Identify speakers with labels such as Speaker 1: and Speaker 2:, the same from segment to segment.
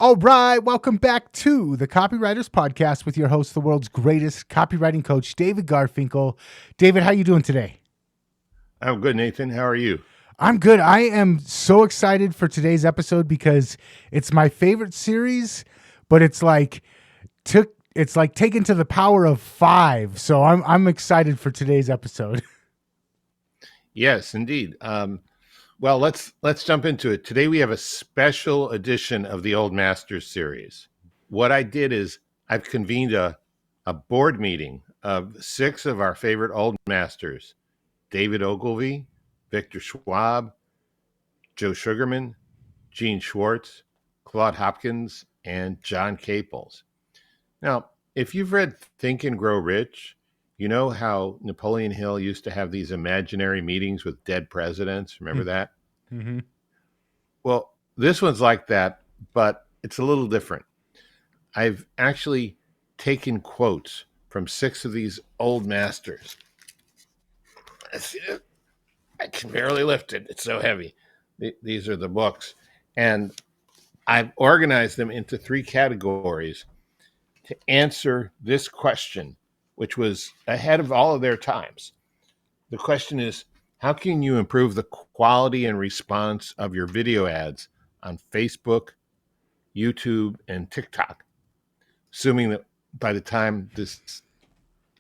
Speaker 1: All right, welcome back to the Copywriters Podcast with your host, the world's greatest copywriting coach, David Garfinkel. David, how you doing today?
Speaker 2: I'm good, Nathan. How are you?
Speaker 1: I'm good. I am so excited for today's episode because it's my favorite series, but it's like taken to the power of 5. So I'm excited for today's episode.
Speaker 2: Yes, indeed. Well, let's jump into it. Today we have a special edition of the Old Masters series. What I did is I've convened a board meeting of 6 of our favorite old masters: David Ogilvy, Victor Schwab, Joe Sugarman, Gene Schwartz, Claude Hopkins, and John Caples. Now, if you've read Think and Grow Rich, you know how Napoleon Hill used to have these imaginary meetings with dead presidents. Remember that?
Speaker 1: Mm-hmm.
Speaker 2: Well, this one's like that, but it's a little different. I've actually taken quotes from 6 of these old masters. I can barely lift it. It's so heavy. These are the books. And I've organized them into 3 categories to answer this question, which was ahead of all of their times. The question is, how can you improve the quality and response of your video ads on Facebook, YouTube, and TikTok? Assuming that by the time this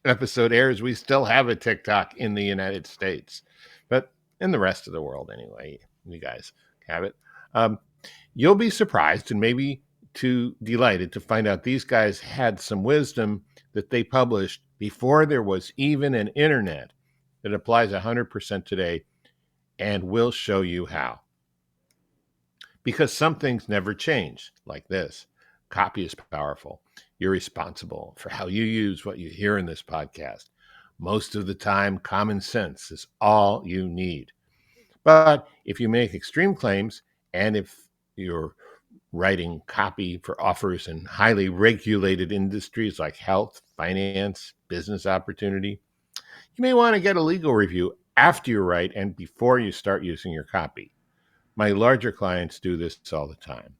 Speaker 2: episode airs, we still have a TikTok in the United States, but in the rest of the world anyway, you guys have it. You'll be surprised and maybe too delighted to find out these guys had some wisdom that they published before there was even an internet that applies 100% today, and we'll show you how. Because some things never change, like this. Copy is powerful. You're responsible for how you use what you hear in this podcast. Most of the time, common sense is all you need. But if you make extreme claims, and if you're writing copy for offers in highly regulated industries like health, finance, business opportunity, you may want to get a legal review after you write and before you start using your copy. My larger clients do this all the time.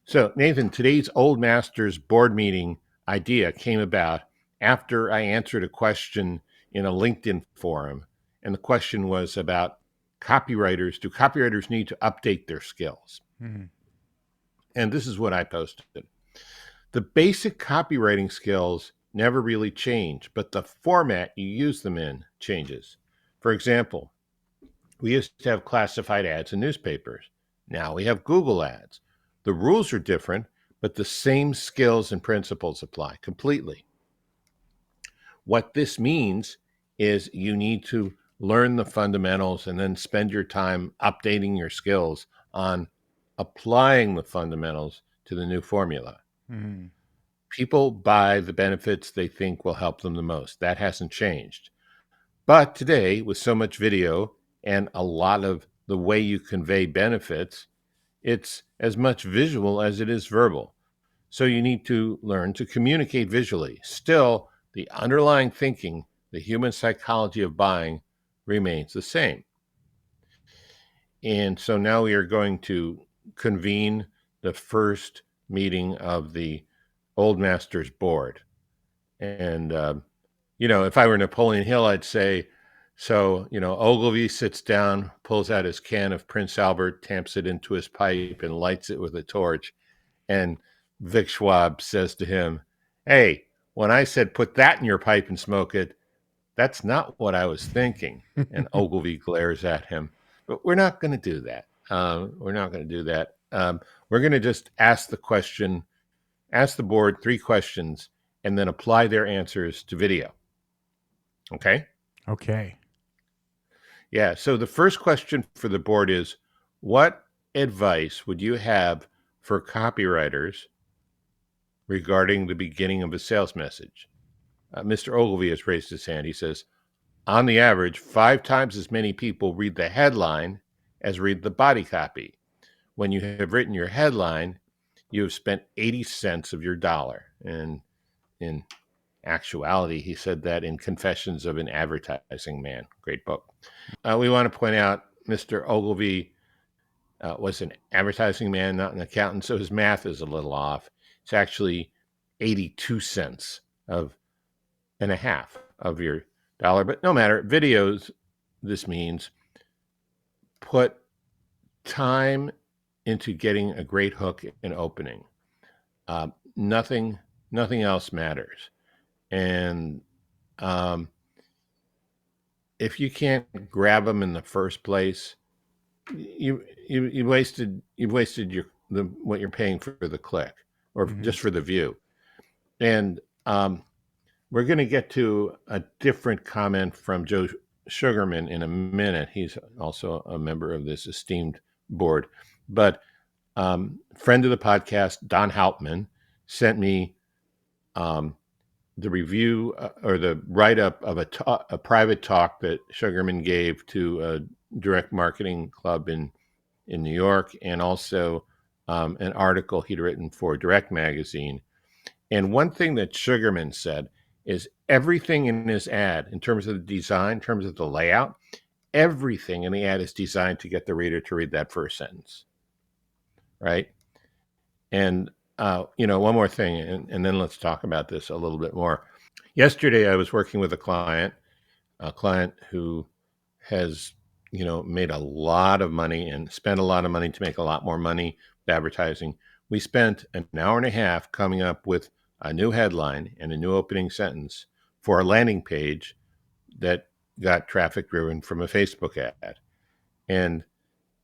Speaker 2: So, Nathan, today's Old Masters board meeting idea came about after I answered a question in a LinkedIn forum. And the question was about copywriters. Do copywriters need to update their skills?
Speaker 1: Mm-hmm.
Speaker 2: And this is what I posted. The basic copywriting skills never really change, but the format you use them in changes. For example, we used to have classified ads in newspapers. Now we have Google ads. The rules are different, but the same skills and principles apply completely. What this means is you need to learn the fundamentals and then spend your time updating your skills on applying the fundamentals to the new formula.
Speaker 1: Mm-hmm.
Speaker 2: People buy the benefits they think will help them the most. That hasn't changed. But today, with so much video and a lot of the way you convey benefits, it's as much visual as it is verbal. So you need to learn to communicate visually. Still, the underlying thinking, the human psychology of buying, remains the same. And so now we are going to convene the first meeting of the Old Masters Board. And, if I were Napoleon Hill, I'd say, so, Ogilvy sits down, pulls out his can of Prince Albert, tamps it into his pipe, and lights it with a torch. And Vic Schwab says to him, "Hey, when I said put that in your pipe and smoke it, that's not what I was thinking." And Ogilvy glares at him. But we're not going to do that. We're not going to do that. We're going to just ask the board 3 questions, and then apply their answers to video. Okay?
Speaker 1: Okay.
Speaker 2: Yeah. So the first question for the board is, what advice would you have for copywriters regarding the beginning of a sales message? Mr. Ogilvy has raised his hand. He says, on the average, 5 times as many people read the headline as read the body copy. When you have written your headline, you have spent 80 cents of your dollar. And in actuality, he said that in Confessions of an Advertising Man. Great book. We want to point out Mr. Ogilvy was an advertising man, not an accountant, so his math is a little off. It's actually 82 cents of and a half of your dollar. But no matter, videos, this means put time into getting a great hook and opening. Uh, nothing, nothing else matters. And if you can't grab them in the first place, you wasted what you're paying for the click or
Speaker 1: Mm-hmm.
Speaker 2: just for the view. And we're going to get to a different comment from Joe Sugarman in a minute. He's also a member of this esteemed board. But friend of the podcast, Don Hauptman, sent me the review or the write-up of a private talk that Sugarman gave to a direct marketing club in New York, and also an article he'd written for Direct Magazine. And one thing that Sugarman said is everything in his ad, in terms of the design, in terms of the layout, everything in the ad is designed to get the reader to read that first sentence, right? And one more thing, and then let's talk about this a little bit more. Yesterday, I was working with a client who has made a lot of money and spent a lot of money to make a lot more money with advertising. We spent an hour and a half coming up with a new headline and a new opening sentence for a landing page that got traffic driven from a Facebook ad. And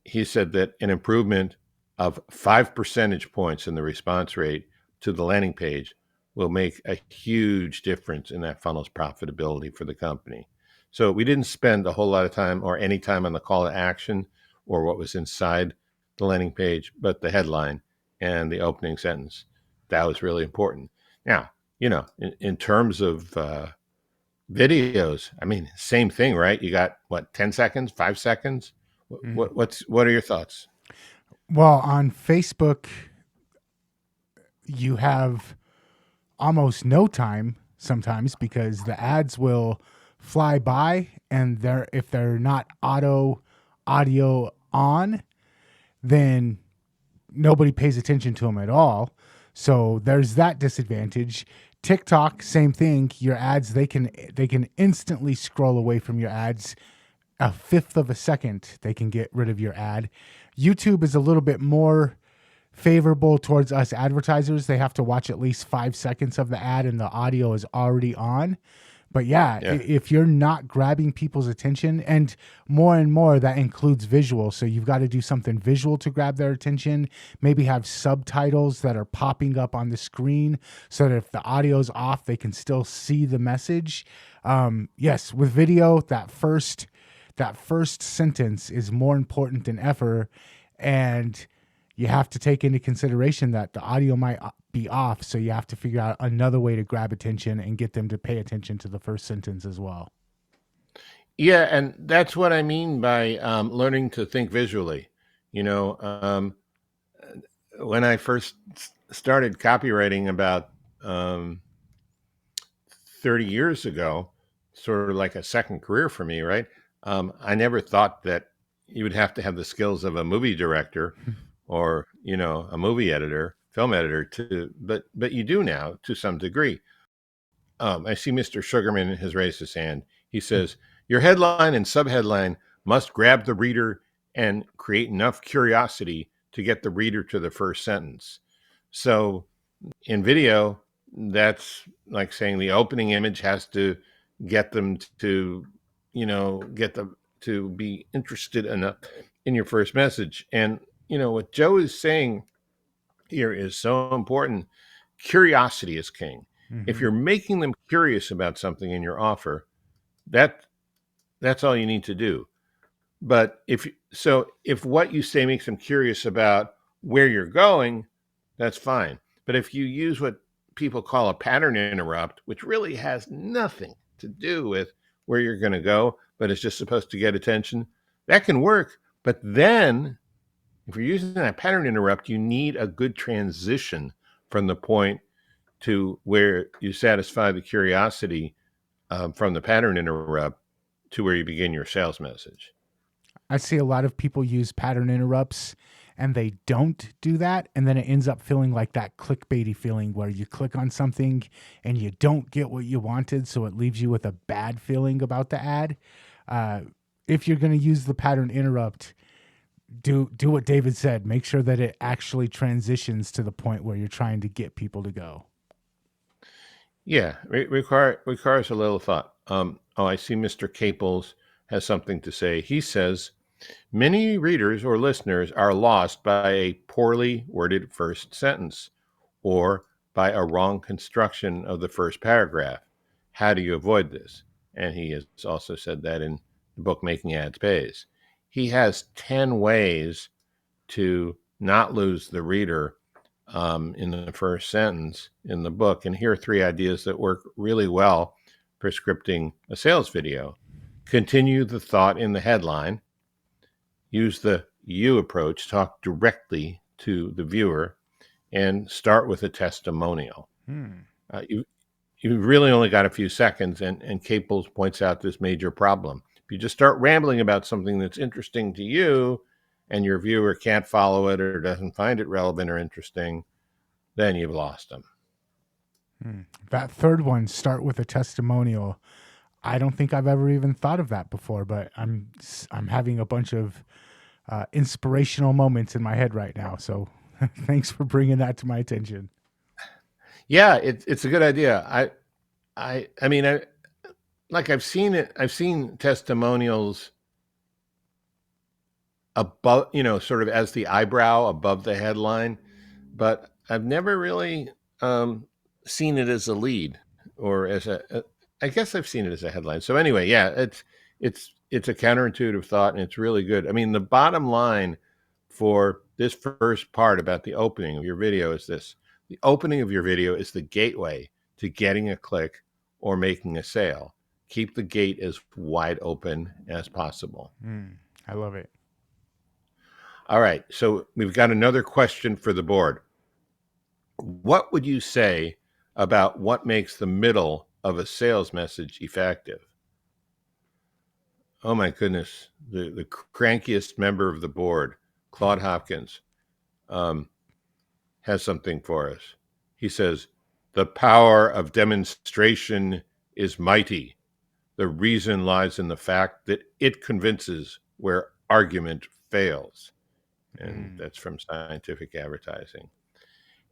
Speaker 2: he said that an improvement of 5 percentage points in the response rate to the landing page will make a huge difference in that funnel's profitability for the company. So we didn't spend a whole lot of time or any time on the call to action or what was inside the landing page, but the headline and the opening sentence. That was really important. Now, in terms of videos, I mean, same thing, right? You got what, 10 seconds, 5 seconds?
Speaker 1: Mm-hmm.
Speaker 2: What are your thoughts?
Speaker 1: Well, on Facebook, you have almost no time sometimes because the ads will fly by, and if they're not audio on, then nobody pays attention to them at all. So there's that disadvantage. TikTok, same thing. Your ads, they can instantly scroll away from your ads. A fifth of a second, they can get rid of your ad. YouTube is a little bit more favorable towards us advertisers. They have to watch at least 5 seconds of the ad and the audio is already on. But yeah, if you're not grabbing people's attention, and more that includes visual. So you've got to do something visual to grab their attention. Maybe have subtitles that are popping up on the screen so that if the audio's off, they can still see the message. Yes, with video, that first sentence is more important than ever. And you have to take into consideration that the audio might be off, so you have to figure out another way to grab attention and get them to pay attention to the first sentence as well.
Speaker 2: Yeah, and that's what I mean by learning to think visually. When I first started copywriting about 30 years ago, sort of like a second career for me, right? I never thought that you would have to have the skills of a movie director or a movie editor, film editor, but you do now to some degree. I see Mr. Sugarman has raised his hand. He says your headline and subheadline must grab the reader and create enough curiosity to get the reader to the first sentence. So in video, that's like saying the opening image has to get them to get them to be interested enough in your first message. And what Joe is saying here is so important. Curiosity is king.
Speaker 1: Mm-hmm.
Speaker 2: If you're making them curious about something in your offer, that's all you need to do. But if what you say makes them curious about where you're going, that's fine. But if you use what people call a pattern interrupt, which really has nothing to do with where you're going to go, but it's just supposed to get attention, that can work. But then if you're using that pattern interrupt, you need a good transition from the point to where you satisfy the curiosity from the pattern interrupt to where you begin your sales message.
Speaker 1: I see a lot of people use pattern interrupts and they don't do that. And then it ends up feeling like that clickbaity feeling where you click on something and you don't get what you wanted. So it leaves you with a bad feeling about the ad. If you're going to use the pattern interrupt, do what David said. Make sure that it actually transitions to the point where you're trying to get people to go.
Speaker 2: Yeah, requires a little thought. I see Mr. Caples has something to say. He says, many readers or listeners are lost by a poorly worded first sentence or by a wrong construction of the first paragraph. How do you avoid this? And he has also said that in the book, Making Ads Pays. He has 10 ways to not lose the reader in the first sentence in the book. And here are 3 ideas that work really well for scripting a sales video. Continue the thought in the headline. Use the you approach. Talk directly to the viewer. And start with a testimonial. You really only got a few seconds, and Caples points out this major problem. If you just start rambling about something that's interesting to you and your viewer can't follow it or doesn't find it relevant or interesting, then you've lost them.
Speaker 1: That third one, start with a testimonial. I don't think I've ever even thought of that before, but I'm having a bunch of inspirational moments in my head right now. So thanks for bringing that to my attention.
Speaker 2: Yeah, it's a good idea. I mean, I've seen it. I've seen testimonials above, sort of as the eyebrow above the headline, but I've never really seen it as a lead or as I guess I've seen it as a headline. So anyway, yeah, it's a counterintuitive thought, and it's really good. I mean, the bottom line for this first part about the opening of your video is this: the opening of your video is the gateway to getting a click or making a sale. Keep the gate as wide open as possible.
Speaker 1: I love it.
Speaker 2: All right, so we've got another question for the board. What would you say about what makes the middle of a sales message effective? Oh my goodness, the crankiest member of the board, Claude Hopkins, has something for us. He says, the power of demonstration is mighty. The reason lies in the fact that it convinces where argument fails. And that's from Scientific Advertising.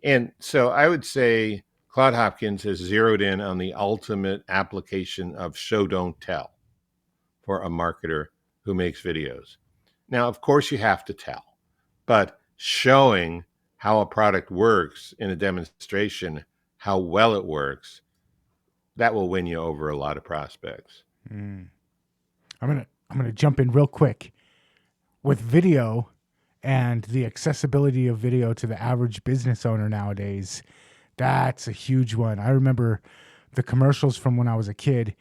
Speaker 2: And so I would say Claude Hopkins has zeroed in on the ultimate application of show, don't tell for a marketer who makes videos. Now, of course, you have to tell, but showing how a product works in a demonstration, how well it works, that will win you over a lot of prospects.
Speaker 1: I'm gonna jump in real quick with video and the accessibility of video to the average business owner nowadays. That's a huge one. I remember the commercials from when I was a kid.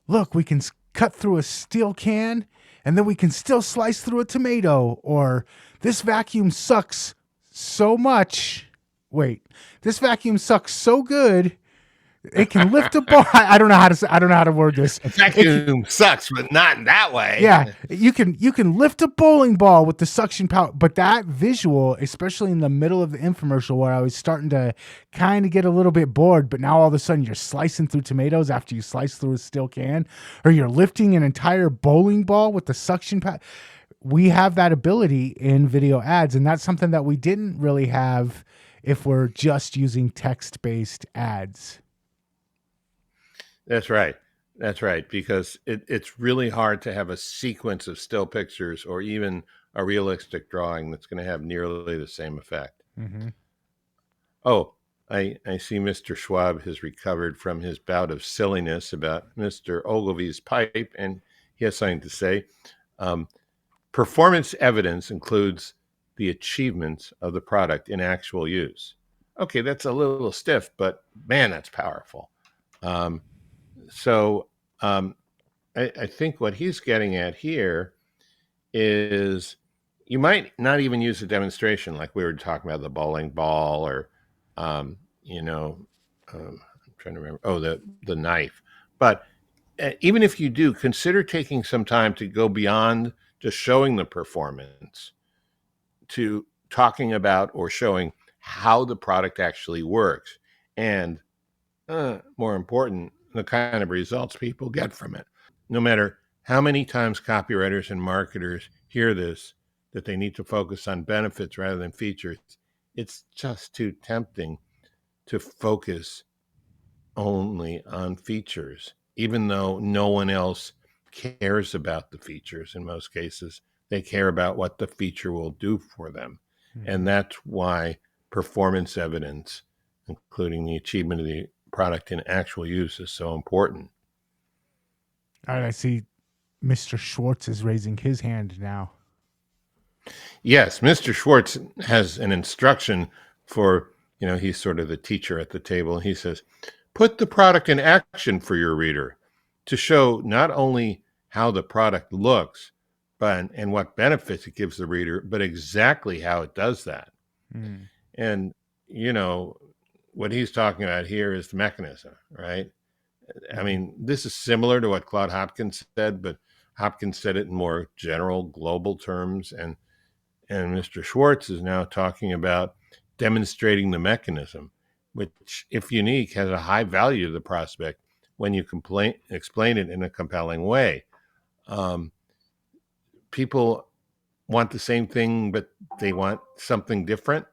Speaker 1: Look, we can cut through a steel can and then we can still slice through a tomato. Or this vacuum sucks so much. Wait, this vacuum sucks so good it can lift a ball. I don't know how to word this.
Speaker 2: A vacuum sucks, but not in that way.
Speaker 1: Yeah, you can lift a bowling ball with the suction power, but that visual, especially in the middle of the infomercial, where I was starting to kind of get a little bit bored, but now all of a sudden you're slicing through tomatoes after you slice through a steel can, or you're lifting an entire bowling ball with the suction power. We have that ability in video ads, and that's something that we didn't really have if we're just using text-based ads.
Speaker 2: That's right. That's right. Because it's really hard to have a sequence of still pictures or even a realistic drawing that's going to have nearly the same effect.
Speaker 1: Mm-hmm.
Speaker 2: Oh, I see Mr. Schwab has recovered from his bout of silliness about Mr. Ogilvy's pipe, and he has something to say. Performance evidence includes the achievements of the product in actual use. Okay, that's a little stiff, but man, that's powerful. So I think what he's getting at here is you might not even use a demonstration like we were talking about the bowling ball or, I'm trying to remember, the knife. But even if you do, consider taking some time to go beyond just showing the performance to talking about or showing how the product actually works, and more important, the kind of results people get from it. No matter how many times copywriters and marketers hear this, that they need to focus on benefits rather than features, it's just too tempting to focus only on features, even though no one else cares about the features in most cases. They care about what the feature will do for them. And that's why performance evidence, including the achievement of the product in actual use, is so important.
Speaker 1: All right, I see Mr. Schwartz is raising his hand now.
Speaker 2: Yes, Mr. Schwartz has an instruction for, he's sort of the teacher at the table. He says, put the product in action for your reader to show not only how the product looks, and what benefits it gives the reader, but exactly how it does that.
Speaker 1: Mm.
Speaker 2: And, what he's talking about here is the mechanism, right? I mean, this is similar to what Claude Hopkins said, but Hopkins said it in more general, global terms. And Mr. Schwartz is now talking about demonstrating the mechanism, which, if unique, has a high value to the prospect when you explain it in a compelling way. People want the same thing, but they want something different,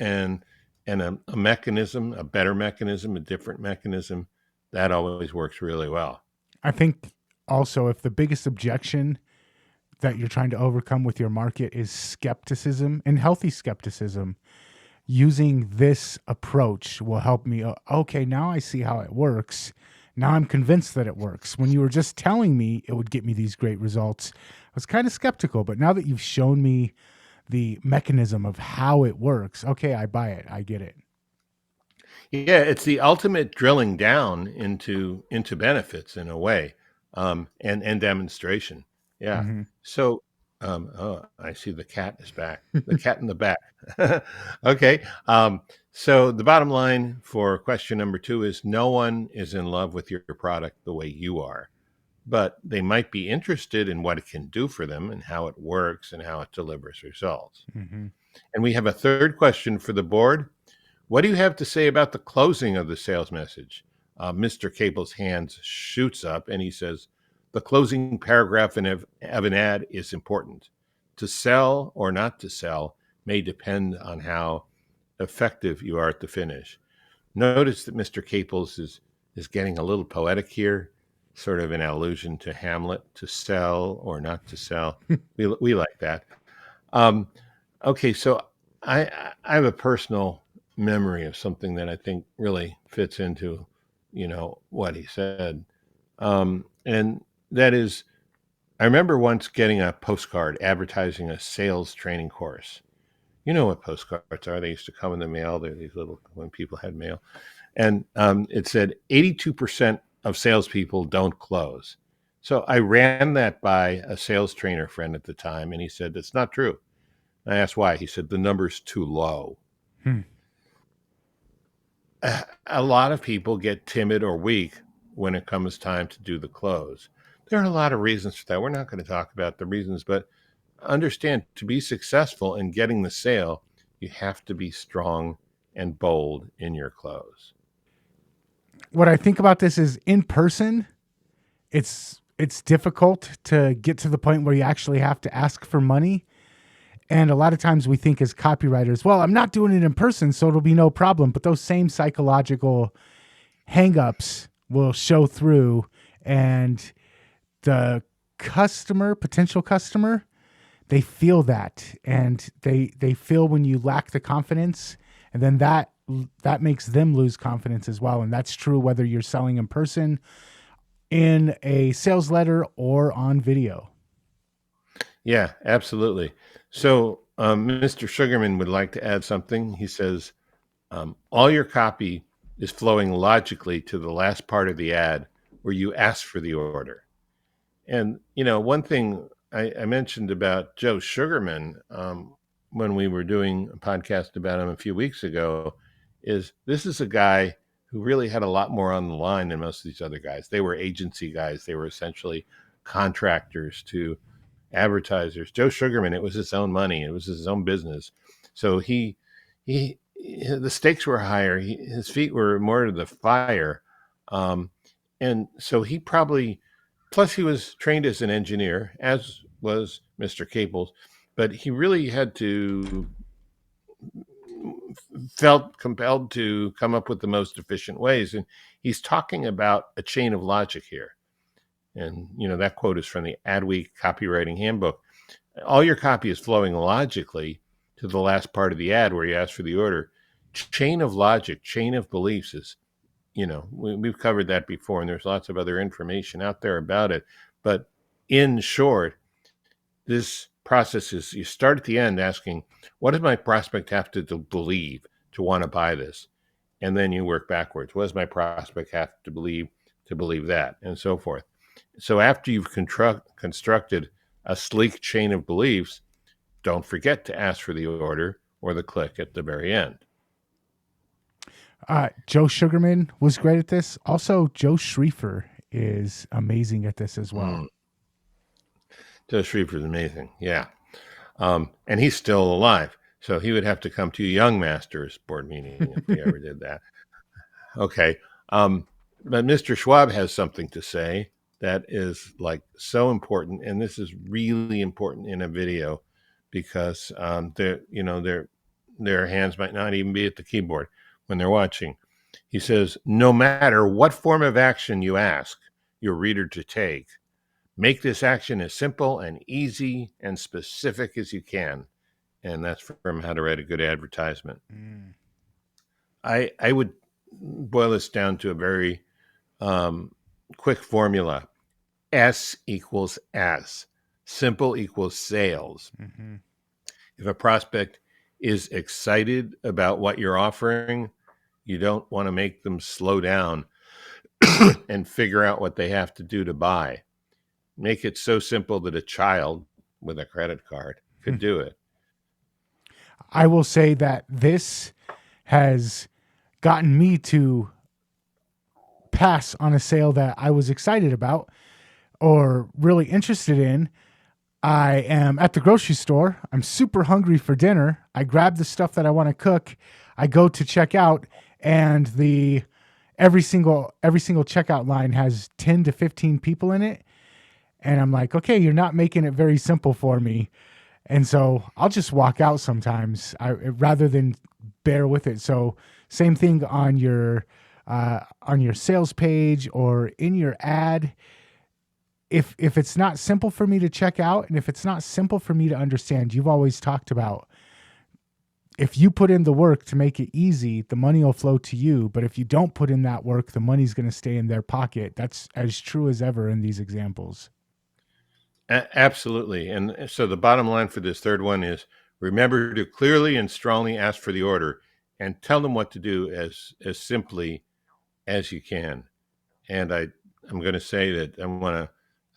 Speaker 2: and a mechanism, a better mechanism, a different mechanism, that always works really well.
Speaker 1: I think also if the biggest objection that you're trying to overcome with your market is skepticism and healthy skepticism, using this approach will help me. Okay, now I see how it works. Now I'm convinced that it works. When you were just telling me it would get me these great results, I was kind of skeptical, but now that you've shown me the mechanism of how it works, okay, I buy it. I get it.
Speaker 2: Yeah, it's the ultimate drilling down into benefits in a way, and demonstration. Yeah.
Speaker 1: Mm-hmm.
Speaker 2: So, oh, I see the cat is back. The cat in the back. Okay. So the bottom line for question number 2 is no one is in love with your product the way you are, but they might be interested in what it can do for them and how it works and how it delivers results.
Speaker 1: Mm-hmm.
Speaker 2: And we have a third question for the board. What do you have to say about the closing of the sales message? Mr. Caples' hand shoots up and he says, the closing paragraph of an ad is important. To sell or not to sell may depend on how effective you are at the finish. Notice that Mr. Caples is getting a little poetic here, sort of an allusion to Hamlet, to sell or not to sell. We like that. Okay, so I have a personal memory of something that I think really fits into, what he said. And that is, I remember once getting a postcard advertising a sales training course. You know what postcards are? They used to come in the mail. They're these little, when people had mail. And it said 82% of salespeople don't close. So I ran that by a sales trainer friend at the time, and he said, that's not true. I asked why. He said, the number's too low. A lot of people get timid or weak when it comes time to do the close. There are a lot of reasons for that. We're not going to talk about the reasons, but understand, to be successful in getting the sale, you have to be strong and bold in your close.
Speaker 1: What I think about this is in person, it's difficult to get to the point where you actually have to ask for money. And a lot of times we think as copywriters, well, I'm not doing it in person, so it'll be no problem. But those same psychological hangups will show through, and the potential customer, they feel that, and they feel when you lack the confidence, and then that makes them lose confidence as well. And that's true whether you're selling in person, in a sales letter, or on video.
Speaker 2: Yeah, absolutely. So Mr. Sugarman would like to add something. He says, all your copy is flowing logically to the last part of the ad where you ask for the order. And, one thing I mentioned about Joe Sugarman when we were doing a podcast about him a few weeks ago is this is a guy who really had a lot more on the line than most of these other guys. They were agency guys. They were essentially contractors to advertisers. Joe Sugarman, it was his own money. It was his own business. So the stakes were higher. His feet were more to the fire. And so he probably, plus he was trained as an engineer, as was Mr. Caples, but he really felt compelled to come up with the most efficient ways. And he's talking about a chain of logic here. And, that quote is from the Adweek Copywriting Handbook. All your copy is flowing logically to the last part of the ad where you ask for the order. Chain of logic, chain of beliefs is, we've covered that before, and there's lots of other information out there about it. But in short, this process is you start at the end asking, what does my prospect have to believe to want to buy this? And then you work backwards. What does my prospect have to believe that? And so forth. So after you've constructed a sleek chain of beliefs, don't forget to ask for the order or the click at the very end.
Speaker 1: Joe Sugarman was great at this. Also, Joe Schriefer is amazing at this as well.
Speaker 2: Joe Schriefer is amazing, yeah. And he's still alive, so he would have to come to a Young Masters board meeting if he ever did that. Okay, but Mr. Schwab has something to say that is like so important, and this is really important in a video because their hands might not even be at the keyboard when they're watching. He says, no matter what form of action you ask your reader to take, make this action as simple and easy and specific as you can. And that's from How to Write a Good Advertisement. I would boil this down to a very quick formula. S equals S. Simple equals sales. Mm-hmm. If a prospect is excited about what you're offering, you don't want to make them slow down and figure out what they have to do to buy. Make it so simple that a child with a credit card could do it.
Speaker 1: I will say that this has gotten me to pass on a sale that I was excited about or really interested in. I am at the grocery store. I'm super hungry for dinner. I grab the stuff that I want to cook. I go to check out, and every single checkout line has 10 to 15 people in it. And I'm like, okay, you're not making it very simple for me. And so I'll just walk out sometimes rather than bear with it. So same thing on your sales page or in your ad. If it's not simple for me to check out, and if it's not simple for me to understand, you've always talked about, if you put in the work to make it easy, the money will flow to you. But if you don't put in that work, the money's going to stay in their pocket. That's as true as ever in these examples.
Speaker 2: Absolutely. And so the bottom line for this third one is, remember to clearly and strongly ask for the order and tell them what to do as simply as you can. And I'm going to say that I want to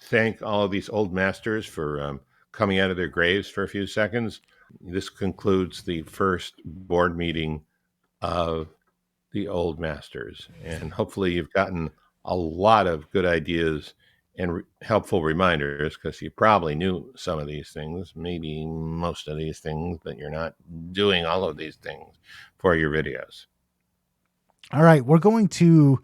Speaker 2: thank all of these old masters for coming out of their graves for a few seconds. This concludes the first board meeting of the old masters. And hopefully you've gotten a lot of good ideas and helpful reminders, because you probably knew some of these things, maybe most of these things, but you're not doing all of these things for your videos.
Speaker 1: All right, we're going to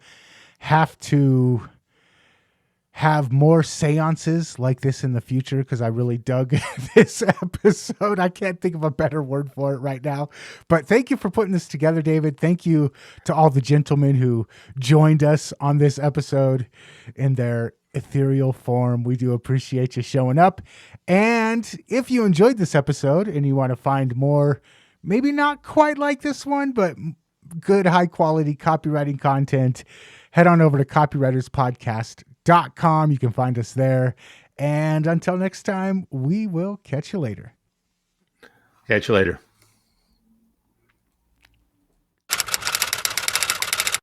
Speaker 1: have more seances like this in the future, because I really dug this episode. I can't think of a better word for it right now. But thank you for putting this together, David. Thank you to all the gentlemen who joined us on this episode in their ethereal form. We do appreciate you showing up. And if you enjoyed this episode and you want to find more, maybe not quite like this one, but good high quality copywriting content, head on over to copywriterspodcast.com. You can find us there. And until next time, we will catch you later.
Speaker 2: Catch you later.